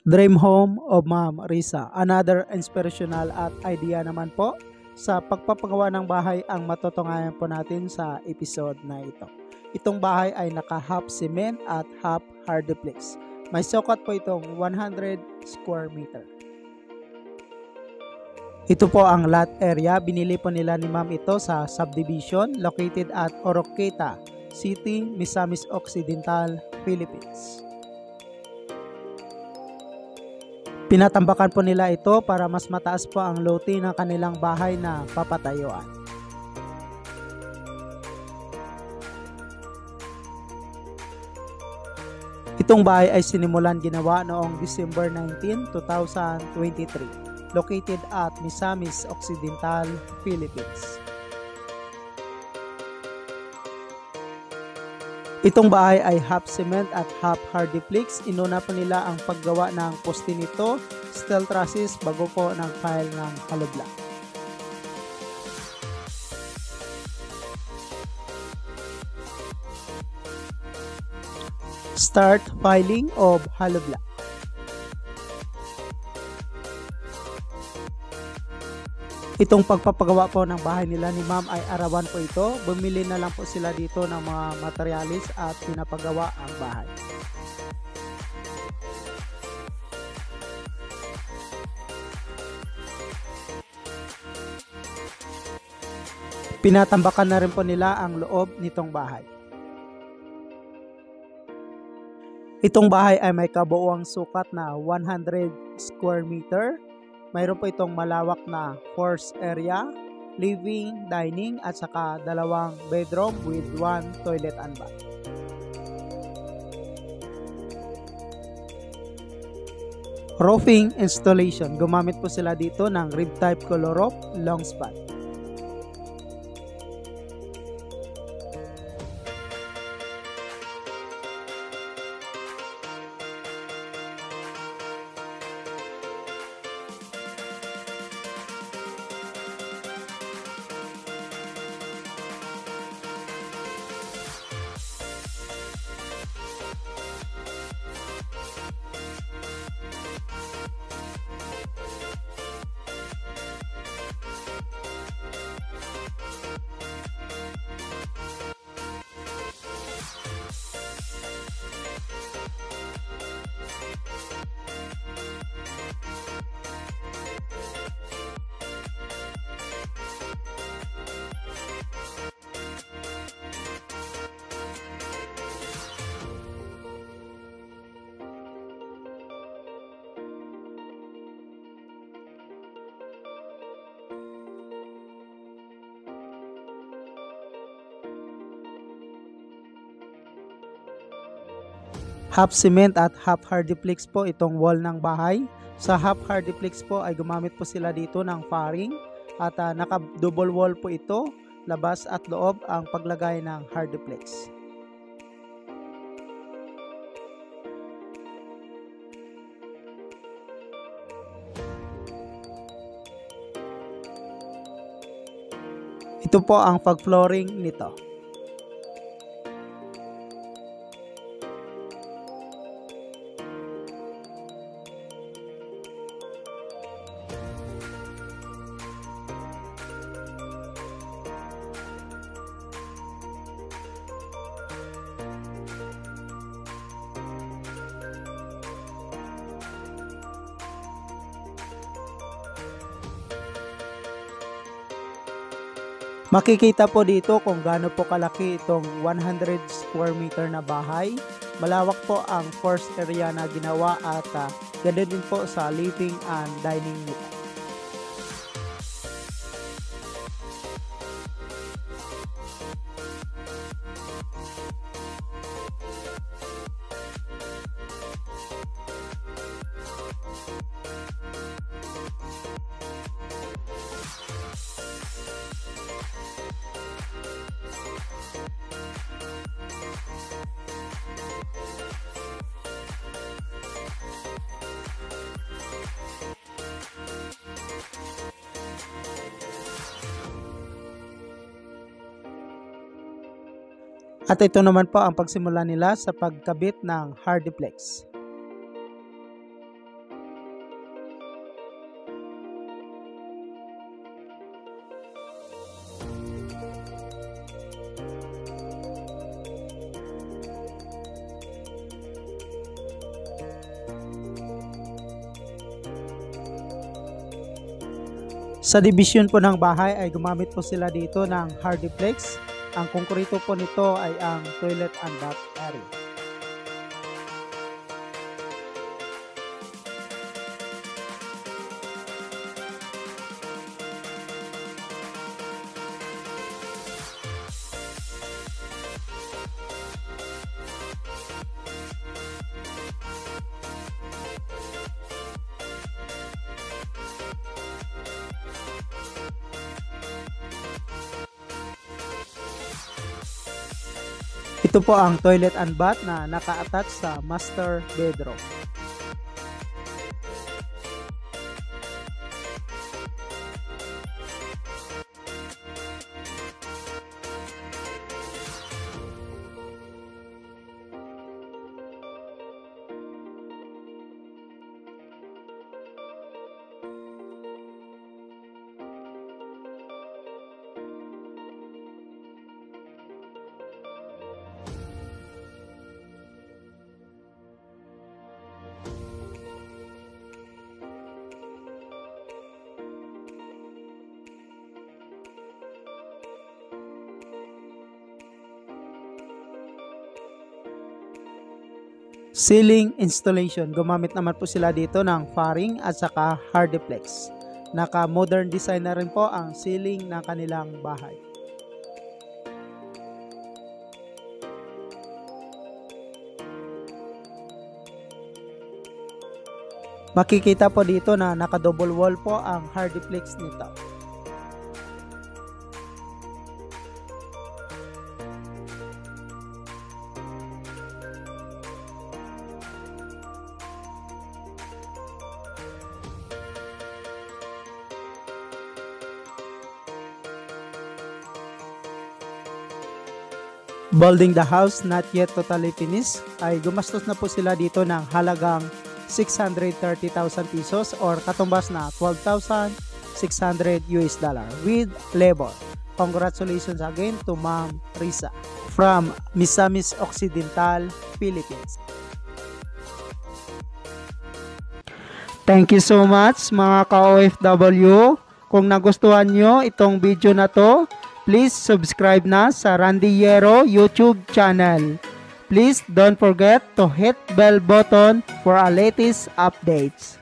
Dream Home of Ma'am Risa. Another inspirational at idea naman po sa pagpapagawa ng bahay ang matutungayan po natin sa episode na ito. Itong bahay ay naka half cement at half hardiplex. May sukat po itong 100 square meter. Ito po ang lot area. Binili po nila ni ma'am ito sa subdivision located at Oroqueta City, Misamis Occidental, Philippines. Pinatambakan po nila ito para mas mataas po ang lote ng kanilang bahay na papatayuan. Itong bahay ay sinimulan ginawa noong December 19, 2023, located at Misamis Occidental, Philippines. Itong bahay ay half cement at half hardiplex. Inuna po nila ang paggawa ng poste nito, steel trusses bago po ng pile ng hollow block. Start piling of hollow block. Itong pagpapagawa po ng bahay nila ni ma'am ay arawan po ito. Bumili na lang po sila dito ng mga materialis at pinapagawa ang bahay. Pinatambakan na rin po nila ang loob nitong bahay. Itong bahay ay may kabuuang sukat na 100 square meter. Mayroon po itong malawak na force area, living, dining at saka 2 bedroom with 1 toilet and bath. Roofing installation. Gumamit po sila dito ng rib type color roof, long span. Half cement at half hardiplex po itong wall ng bahay. Sa half hardiplex po ay gumamit po sila dito ng faring at naka double wall po ito, labas at loob ang paglagay ng hardiplex. Ito po ang pag-flooring nito. Makikita po dito kung gaano po kalaki itong 100 square meter na bahay. Malawak po ang force area na ginawa at ganda din po sa living and dining nito. At ito naman po ang pagsimula nila sa pagkabit ng hardiplex. Sa division po ng bahay ay gumamit po sila dito ng Hardiplex. Ang konkrito po nito ay ang toilet and bath area. Ito po ang toilet and bath na naka-attach sa master bedroom. Ceiling installation. Gumamit naman po sila dito ng faring at saka Hardiplex. Naka-modern design na rin po ang ceiling ng kanilang bahay. Makikita po dito na naka-double wall po ang Hardiplex nito. Building the house not yet totally finished ay gumastos na po sila dito ng halagang 630,000 pesos or katumbas na 12,600 US dollar with labor. Congratulations again to Ma'am Risa from Misamis Occidental, Philippines. Thank you so much mga ka-OFW. Kung nagustuhan nyo itong video na to, please subscribe na sa Randy Yero YouTube channel. Please don't forget to hit bell button for our latest updates.